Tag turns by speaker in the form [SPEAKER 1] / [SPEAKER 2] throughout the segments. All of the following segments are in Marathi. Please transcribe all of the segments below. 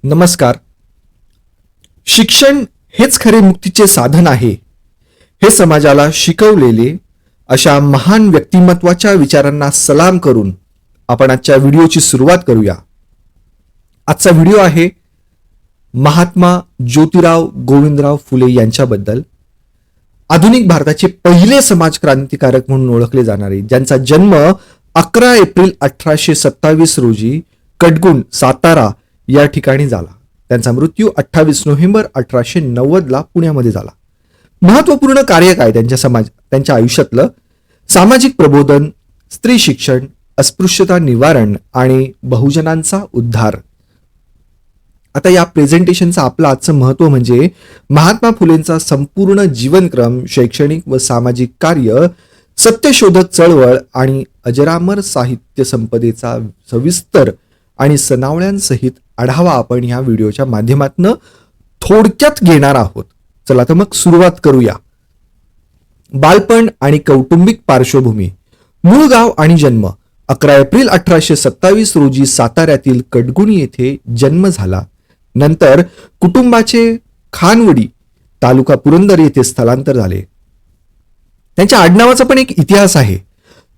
[SPEAKER 1] नमस्कार. शिक्षण हेच खरे मुक्तीचे साधन आहे हे समाजाला शिकवलेले अशा महान व्यक्तिमत्वाच्या विचारांना सलाम करून आपण आजच्या व्हिडिओची सुरुवात करूया. आजचा व्हिडिओ आहे महात्मा ज्योतिराव गोविंदराव फुले यांच्याबद्दल. आधुनिक भारताचे पहिले समाज क्रांतिकारक म्हणून ओळखले जाणारे, ज्यांचा जन्म 11 एप्रिल 1827 रोजी कडगुण, सातारा या ठिकाणी झाला. त्यांचा मृत्यू 28 नोव्हेंबर 1890 ला पुण्यामध्ये झाला. महत्वपूर्ण कार्य काय त्यांच्या आयुष्यातलं? सामाजिक प्रबोधन, स्त्री शिक्षण, अस्पृश्यता निवारण आणि बहुजनांचा उद्धार. आता या प्रेझेंटेशनचं आपलं आजचं महत्व म्हणजे महात्मा फुलेंचा संपूर्ण जीवनक्रम, शैक्षणिक व सामाजिक कार्य, सत्यशोधक चळवळ आणि अजरामर साहित्य संपदेचा सविस्तर आणि सनावळ्यांसहित आढावा आपण ह्या व्हिडिओच्या माध्यमातून थोडक्यात घेणार आहोत. चला तर मग सुरुवात करूया. बालपण आणि कौटुंबिक पार्श्वभूमी. मूळ गाव आणि जन्म. 11 एप्रिल 1827 रोजी साताऱ्यातील कडगुण येथे जन्म झाला. नंतर कुटुंबाचे खानवडी, तालुका पुरंदर येथे स्थलांतर झाले. त्यांच्या आडनावाचा पण एक इतिहास आहे.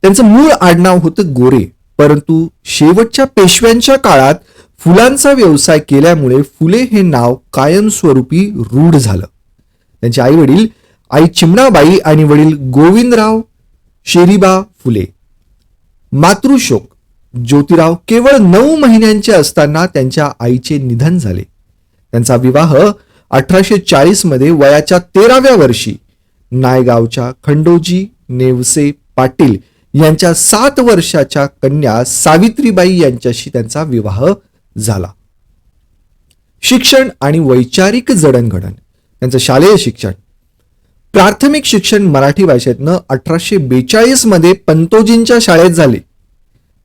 [SPEAKER 1] त्यांचं मूळ आडनाव होतं गोरे, परंतु शेवटच्या पेशव्यांच्या काळात फुलांचा व्यवसाय केल्यामुळे फुले हे नाव कायमस्वरूपी रूढ झालं. त्यांचे आई वडील, आई चिमणाबाई आणि वडील गोविंदराव शेरीबा फुले. मातृशोक. ज्योतिराव केवळ 9 महिन्यांचे असताना त्यांच्या आईचे निधन झाले. त्यांचा विवाह 1840 मध्ये वयाच्या 13व्या वर्षी नायगावच्या खंडोजी नेवसे पाटील यांच्या 7 वर्षाच्या कन्या सावित्रीबाई यांच्याशी त्यांचा विवाह झाला. शिक्षण आणि वैचारिक जडणघडण. त्यांचं शालेय शिक्षण. प्राथमिक शिक्षण मराठी भाषेतनं 1842 मध्ये पंतोजींच्या शाळेत झाले.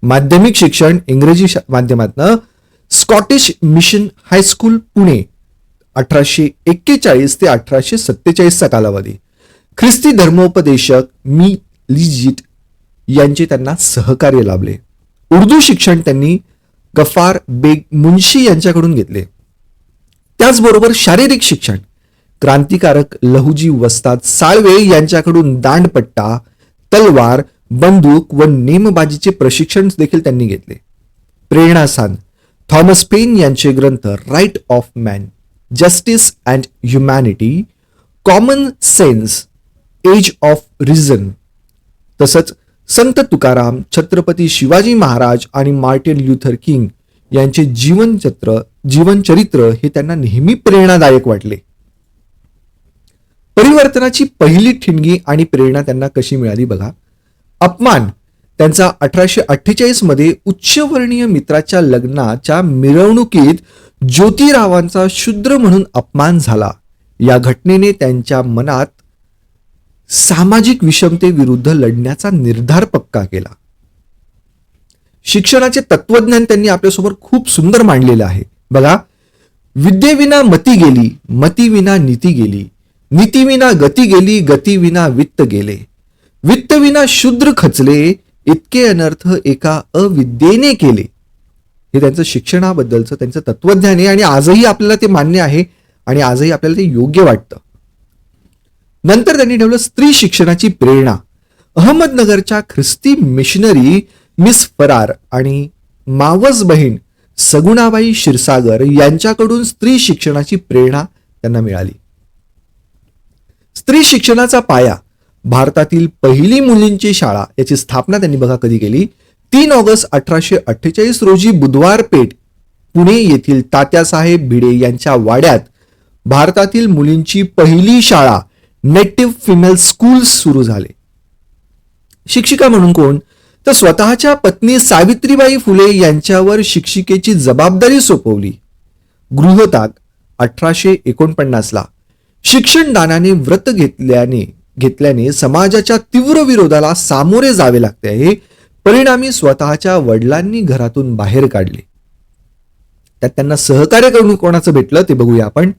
[SPEAKER 1] माध्यमिक शिक्षण इंग्रजी माध्यमातनं स्कॉटिश मिशन हायस्कूल पुणे 1841 ते 1847 चा कालावधी. ख्रिस्ती धर्मोपदेशक मी लिजिट यांचे त्यांना सहकार्य लाभले. उर्दू शिक्षण त्यांनी गफार बेग मुन्शी यांच्याकडून घेतले. त्याचबरोबर शारीरिक शिक्षण क्रांतिकारक लहुजी वस्ताद साळवे यांच्याकडून दांडपट्टा, तलवार, बंदूक व नेमबाजीचे प्रशिक्षण देखील त्यांनी घेतले. प्रेरणास्थान. थॉमस पेन यांचे ग्रंथ right of man, justice and humanity, common sense, age of reason. तसंच संत तुकाराम, छत्रपती शिवाजी महाराज आणि मार्टिन ल्युथर किंग यांचे जीवनचरित्र हे त्यांना नेहमी प्रेरणादायक वाटले. परिवर्तनाची पहिली ठिणगी आणि प्रेरणा त्यांना कशी मिळाली बघा. अपमान. त्यांचा 1848 मध्ये उच्चवर्णीय मित्राच्या लग्नाच्या मिरवणुकीत ज्योतिरावांचा शूद्र म्हणून अपमान झाला. या घटनेने त्यांच्या मनात सामाजिक विषमतेविरुद्ध लढण्याचा निर्धार पक्का केला. शिक्षणाचे तत्वज्ञान त्यांनी आपल्यासमोर खूप सुंदर मांडलेलं आहे बघा. विद्येविना मती गेली, मतीविना नीती गेली, नीतीविना गती गेली, गतीविना वित्त गेले, वित्तविना शूद्र खचले, इतके अनर्थ एका अविद्येने केले. हे त्यांचं शिक्षणाबद्दलचं त्यांचं तत्वज्ञान आहे आणि आजही आपल्याला ते मान्य आहे आणि आजही आपल्याला ते योग्य वाटतं. नंतर त्यांनी ठेवलं स्त्री शिक्षणाची प्रेरणा. अहमदनगरच्या ख्रिस्ती मिशनरी मिस फरार आणि मावस बहीण सगुणाबाई क्षीरसागर यांच्याकडून स्त्री शिक्षणाची प्रेरणा त्यांना मिळाली. स्त्री शिक्षणाचा पाया. भारतातील पहिली मुलींची शाळा याची स्थापना त्यांनी बघा कधी केली. 3 ऑगस्ट 1848 रोजी बुधवार पेठ पुणे येथील तात्यासाहेब भिडे यांच्या वाड्यात भारतातील मुलींची पहिली शाळा नेटिव्ह फिमेल स्कूल सुरू झाले. शिक्षिका म्हणून कोण? तर स्वतःच्या पत्नी सावित्रीबाई फुले यांच्यावर शिक्षिकेची जबाबदारी सोपवली. गृहत्याग. 1849 ला शिक्षण दानाने व्रत घेतल्याने समाजाच्या तीव्र विरोधाला सामोरे जावे लागते आहे. परिणामी स्वतःच्या वडिलांनी घरातून बाहेर काढले. त्यात त्यांना सहकार्य करून कोणाचं भेटलं ते बघूया आपण.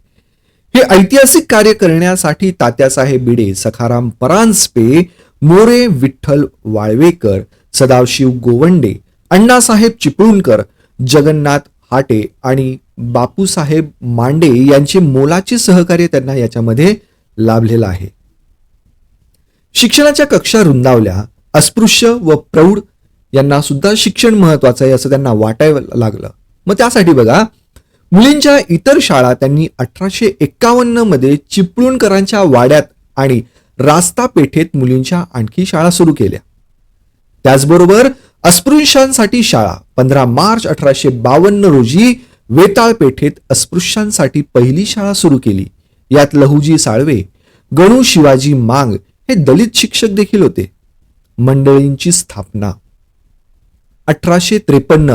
[SPEAKER 1] हे ऐतिहासिक कार्य करण्यासाठी तात्यासाहेब भिडे, सखाराम परांजपे, मोरे विठ्ठल वाळवेकर, सदाशिव गोवंडे, अण्णासाहेब चिपळूणकर, जगन्नाथ हाटे आणि बापूसाहेब मांडे यांचे मोलाचे सहकार्य त्यांना याच्यामध्ये लाभलेलं आहे. शिक्षणाच्या कक्षा रुंदावल्या. अस्पृश्य व प्रौढ यांना सुद्धा शिक्षण महत्वाचं आहे असं त्यांना वाटायला लागलं. मग त्यासाठी बघा, मुलींच्या इतर शाळा त्यांनी 1851 मध्ये चिपळूणकरांच्या वाड्यात आणि रास्ता पेठेत मुलींच्या आणखी शाळा सुरू केल्या. त्याचबरोबर अस्पृश्यांसाठी शाळा 15 मार्च 1852 रोजी वेताळ पेठेत अस्पृश्यांसाठी पहिली शाळा सुरू केली. यात लहुजी साळवे, गणू शिवाजी मांग हे दलित शिक्षक देखील होते. मंडळींची स्थापना 1853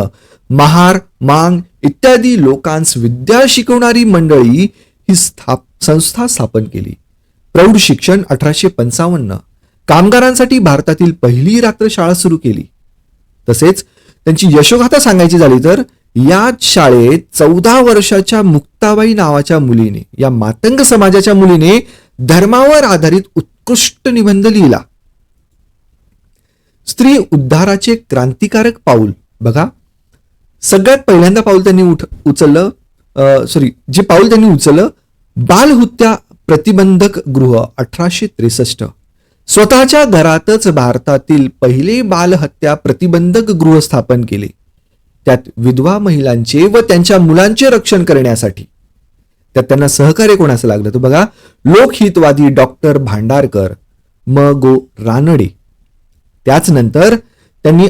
[SPEAKER 1] महार, मांग इत्यादी लोकांस विद्या शिकवणारी मंडळी ही संस्था स्थापन केली. प्रौढ शिक्षण 1855 कामगारांसाठी भारतातील पहिली रात्रशाळा सुरू केली. तसेच त्यांची यशोगाथा सांगायची झाली तर या शाळेत 14 वर्षाच्या मुक्ताबाई नावाच्या मुलीने, या मातंग समाजाच्या मुलीने धर्मावर आधारित उत्कृष्ट निबंध लिहिला. स्त्री उद्धाराचे क्रांतिकारक पाऊल बघा, सगळ्यात पहिल्यांदा पाऊल त्यांनी उचललं बालहत्या प्रतिबंधक गृह 1863. स्वतःच्या घरातच भारतातील पहिले बालहत्या प्रतिबंधक गृह स्थापन केले. त्यात विधवा महिलांचे व त्यांच्या मुलांचे रक्षण करण्यासाठी. त्यात त्यांना सहकार्य कोणाचं लागलं तर बघा, लोकहितवादी डॉक्टर भांडारकर, म गो रानडे. त्याच नंतर त्यांनी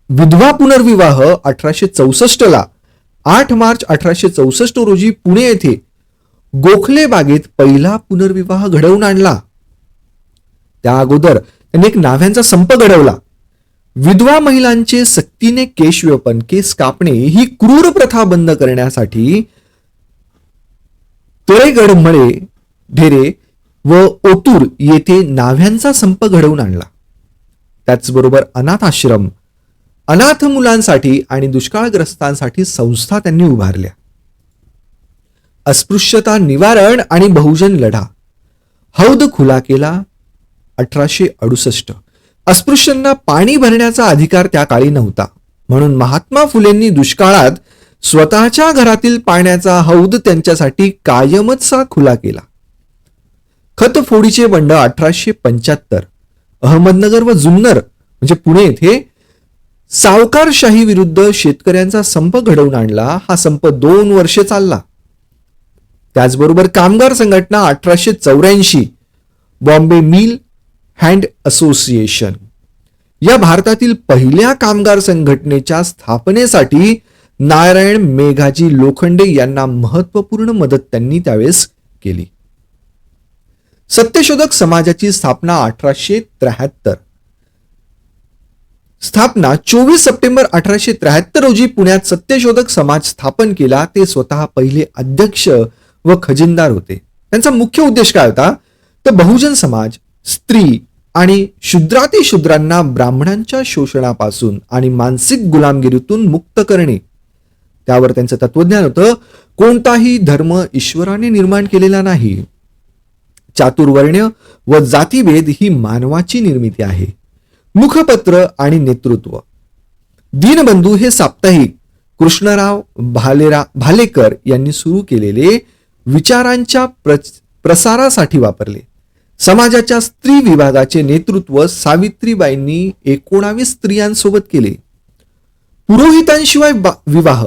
[SPEAKER 1] विधवा पुनर्विवाह 1864 8 मार्च 1864 रोजी पुणे येथे गोखले बागेत पहिला पुनर्विवाह घडवून आणला. त्या अगोदर त्यांनी एक न्हाव्यांचा संप घडवला. विधवा महिलांचे सक्तीने केशव्यपन, केस कापणे ही क्रूर प्रथा बंद करण्यासाठी तळेगड, मळे, ढेरे व ओतूर येथे न्हाव्यांचा संप घडवून आणला. त्याचबरोबर अनाथ आश्रम, अनाथ मुलांसाठी आणि दुष्काळग्रस्तांसाठी संस्था त्यांनी उभारल्या. अस्पृश्यता निवारण आणि बहुजन लढा, हौद खुला केला 1868. अस्पृश्यांना पाणी भरण्याचा अधिकार त्या काळी नव्हता, म्हणून महात्मा फुलेंनी दुष्काळात स्वतःच्या घरातील पाण्याचा हौद त्यांच्यासाठी कायमचा खुला केला. खतफोडीचे बंड 1875 अहमदनगर व जुन्नर म्हणजे पुणे येथे सावकारशाही विरुद्ध शेतकऱ्यांचा संप घडवून आणला. हा संप 2 वर्षे चालला. त्याचबरोबर कामगार संघटना 1884 बॉम्बे मिल हँड असोसिएशन या भारतातील पहिल्या कामगार संघटनेच्या स्थापनेसाठी नारायण मेघाजी लोखंडे यांना महत्वपूर्ण मदत त्यांनी त्यावेळेस केली. सत्यशोधक समाजाची स्थापना 1873. स्थापना 24 सप्टेंबर 1873 रोजी पुण्यात सत्यशोधक समाज स्थापन केला. ते स्वतः पहिले अध्यक्ष व खजिनदार होते. त्यांचा मुख्य उद्देश काय होता तर बहुजन समाज, स्त्री आणि शूद्रांना ब्राह्मणांच्या शोषणापासून आणि मानसिक गुलामगिरीतून मुक्त करणे. त्यावर त्यांचं तत्वज्ञान होतं, कोणताही धर्म ईश्वराने निर्माण केलेला नाही. चातुर्वर्ण्य व जातीभेद ही मानवाची निर्मिती आहे. मुखपत्र आणि नेतृत्व. दीनबंधू हे साप्ताहिक कृष्णराव भालेकर यांनी सुरू केलेले विचारांच्या प्रसारासाठी वापरले. समाजाच्या स्त्री विभागाचे नेतृत्व सावित्रीबाईंनी 19 स्त्रियांसोबत केले. पुरोहितांशिवाय विवाह.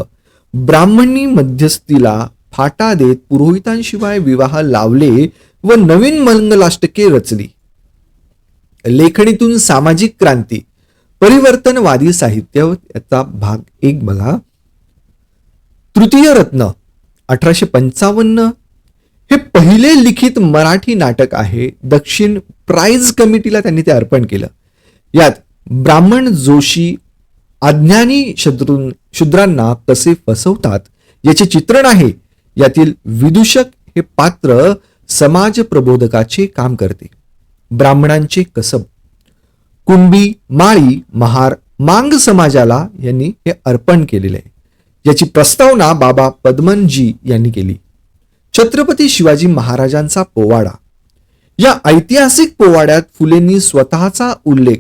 [SPEAKER 1] ब्राह्मणी मध्यस्थीला फाटा देत पुरोहितांशिवाय विवाह लावले व नवीन मंगलाष्टके रचली. लेखणीतून सामाजिक क्रांती. परिवर्तनवादी साहित्य याचा भाग 1 बघा. तृतीय रत्न 1855 हे पहिले लिखित मराठी नाटक आहे. दक्षिण प्राइज कमिटीला त्यांनी ते अर्पण केलं. यात ब्राह्मण जोशी अज्ञानी शूद्रांना कसे फसवतात याचे चित्रण आहे. यातील विदूषक हे पात्र समाज प्रबोधकाचे काम करते. ब्राह्मणांचे कसब. कुणबी, माळी, महार, मांग समाजाला यांनी हे अर्पण केलेले आहे. याची प्रस्तावना बाबा पद्मनजी यांनी केली. छत्रपती शिवाजी महाराजांचा पोवाडा. या ऐतिहासिक पोवाड्यात फुलेंनी स्वतःचा उल्लेख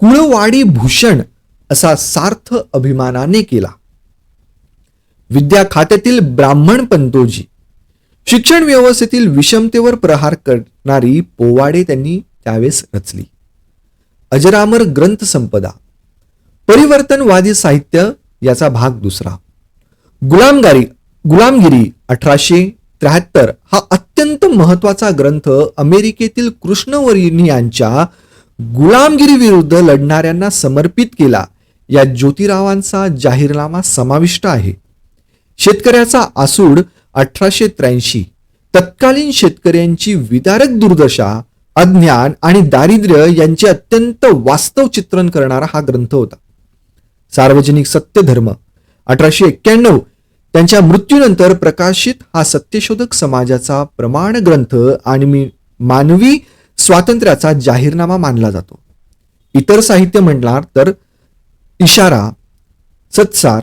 [SPEAKER 1] कुळवाडी भूषण असा सार्थ अभिमानाने केला. विद्या खात्यातील ब्राह्मण पंतोजी, शिक्षण व्यवस्थेतील विषमतेवर प्रहार करणारी पोवाडे त्यांनी त्यावेळेस रचली. अजरामर ग्रंथ संपदा, परिवर्तनवादी साहित्य याचा भाग दुसरा. गुलामगिरी 1873 हा अत्यंत महत्वाचा ग्रंथ अमेरिकेतील कृष्णवर्णियांच्या गुलामगिरी विरुद्ध लढणाऱ्यांना समर्पित केला. या ज्योतिरावांचा जाहीरनामा समाविष्ट आहे. शेतकऱ्याचा आसूड 1883, तत्कालीन शेतकऱ्यांची विदारक दुर्दशा, अज्ञान आणि दारिद्र्य यांचे अत्यंत वास्तव चित्रण करणारा हा ग्रंथ होता. सार्वजनिक सत्यधर्म 1891, त्यांच्या मृत्यूनंतर प्रकाशित हा सत्यशोधक समाजाचा प्रमाण ग्रंथ आणि मानवी स्वातंत्र्याचा जाहीरनामा मानला जातो. इतर साहित्य म्हणणार तर इशारा, सत्सार,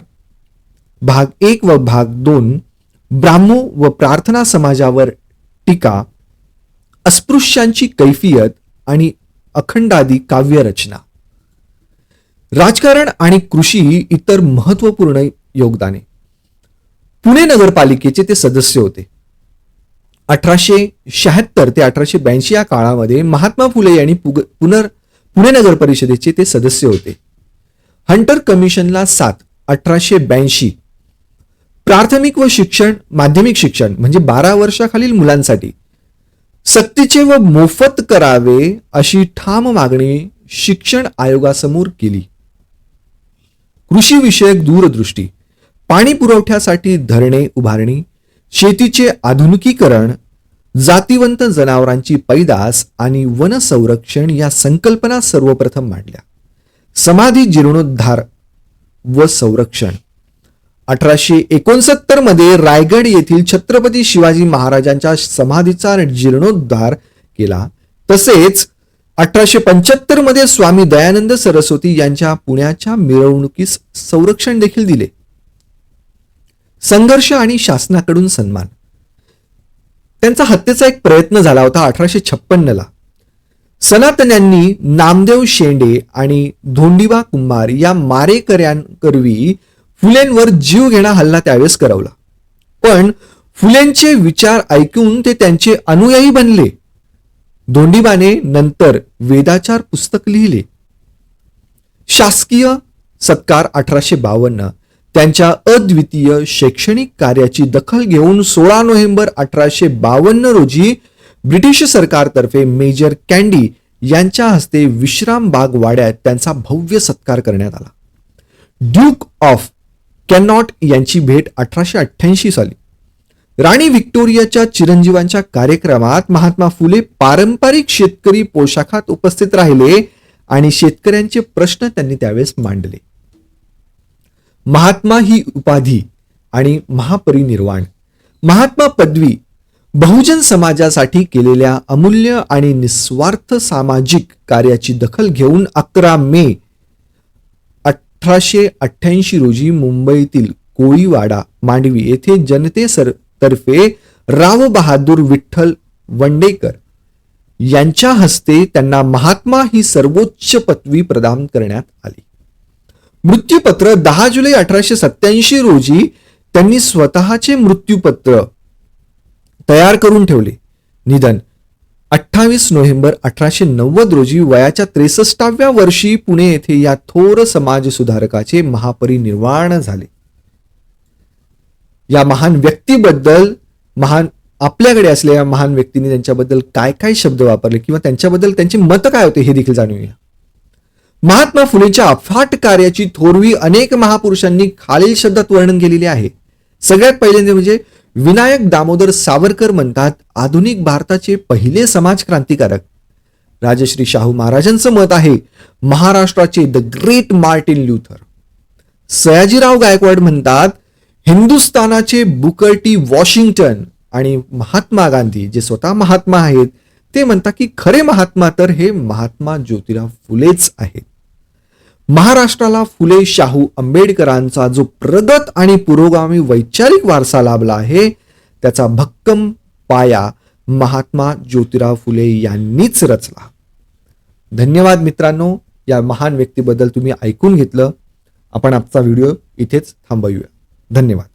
[SPEAKER 1] भाग 1 व भाग 2, ब्राह्मो व प्रार्थना समाजावर टीका, अस्पृश्यांची कैफियत आणि अखंडादी काव्यरचना. राजकारण आणि कृषी इतर महत्वपूर्ण योगदाने. पुणे नगरपालिकेचे ते सदस्य होते. 1876 ते 1882 या काळामध्ये महात्मा फुले यांनी पुणे नगर परिषदेचे ते सदस्य होते. हंटर कमिशनला 7, 1882. प्राथमिक व माध्यमिक शिक्षण म्हणजे 12 वर्षाखालील मुलांसाठी सक्तीचे व मोफत करावे अशी ठाम मागणी शिक्षण आयोगासमोर केली. कृषी विषयक दूरदृष्टी, पाणी पुरवठ्यासाठी धरणे उभारणी, शेतीचे आधुनिकीकरण, जातिवंत जनावरांची पैदास आणि वन संरक्षण या संकल्पना सर्वप्रथम मांडल्या. समाधी जीर्णोद्धार व संरक्षण. 1869 मध्ये रायगड येथील छत्रपती शिवाजी महाराजांच्या समाधीचा जीर्णोद्धार केला. तसेच 1875 मध्ये स्वामी दयानंद सरस्वती यांच्या पुण्याच्या मिरवणुकीस संरक्षण देखील दिले. संघर्ष आणि शासनाकडून सन्मान. त्यांचा हत्येचा एक प्रयत्न झाला होता 1856 ला. सनातन्यांनी नामदेव शेंडे आणि धोंडीबा कुंभार या मारेकऱ्यांकरवी फुलेंवर जीव घेणा हल्ला त्यावेळेस करवला. पण फुलेंचे विचार ऐकून ते त्यांचे अनुयायी बनले. धोंडीबाने नंतर वेदाचार पुस्तक लिहिले. शासकीय सत्कार 1852. त्यांच्या अद्वितीय शैक्षणिक कार्याची दखल घेऊन 16 नोव्हेंबर 1852 रोजी ब्रिटिश सरकारतर्फे मेजर कॅन्डी यांच्या हस्ते विश्राम बाग वाड्यात त्यांचा भव्य सत्कार करण्यात आला. ड्यूक ऑफ कॅनॉट यांची भेट 1888 साली. राणी व्हिक्टोरियाच्या चिरंजीवांच्या कार्यक्रमात महात्मा फुले पारंपरिक शेतकरी पोशाखात उपस्थित राहिले आणि शेतकऱ्यांचे प्रश्न त्यांनी त्यावेळेस मांडले. महात्मा ही उपाधी आणि महापरिनिर्वाण. महात्मा पदवी बहुजन समाजासाठी केलेल्या अमूल्य आणि निस्वार्थ सामाजिक कार्याची दखल घेऊन 11 मे 1888 रोजी मुंबईतील कोळीवाडा मांडवी येथे जनतेतर्फे राव बहादूर विठ्ठल वंडेकर यांच्या हस्ते त्यांना महात्मा ही सर्वोच्च पदवी प्रदान करण्यात आली. मृत्यूपत्र 10 जुलै 1887 रोजी त्यांनी स्वतःचे मृत्यूपत्र तयार करून ठेवले. निधन 28 नोव्हेंबर 1890 रोजी वयाच्या 63व्या वर्षी पुणे येथे या थोर समाज सुधारकाचे महापरिनिर्वाण झाले. या महान व्यक्तीबद्दल आपल्याकडे असलेल्या महान व्यक्तींनी त्यांच्याबद्दल काय काय शब्द वापरले किंवा त्यांच्याबद्दल त्यांची मत काय होते हे देखील जाणूया. महात्मा फुलेंच्या अफाट कार्याची थोरवी अनेक महापुरुषांनी खालील शब्दात वर्णन केलेले आहे. सगळ्यात पहिल्यांदा म्हणजे विनायक दामोदर सावरकर म्हणतात, आधुनिक भारताचे पहिले समाज क्रांतिकारक. राजश्री शाहू महाराजांचं मत आहे, महाराष्ट्राचे the great Martin Luther. Sayajirao Gaikwad म्हणतात, हिंदुस्थानाचे बुकर टी वॉशिंग्टन. आणि महात्मा गांधी जे स्वतः महात्मा आहेत ते म्हणतात की खरे महात्मा तर हे महात्मा ज्योतिराव फुलेच आहेत. महाराष्ट्राला फुले शाहू आंबेडकरांचा जो प्रगत आणि पुरोगामी वैचारिक वारसा लाभला आहे त्याचा भक्कम पाया महात्मा ज्योतिराव फुले यांनीच रचला. धन्यवाद मित्रांनो, या महान व्यक्तीबद्दल तुम्ही ऐकून घेतलं. आपण आजचा व्हिडिओ इथेच थांबवूया. धन्यवाद.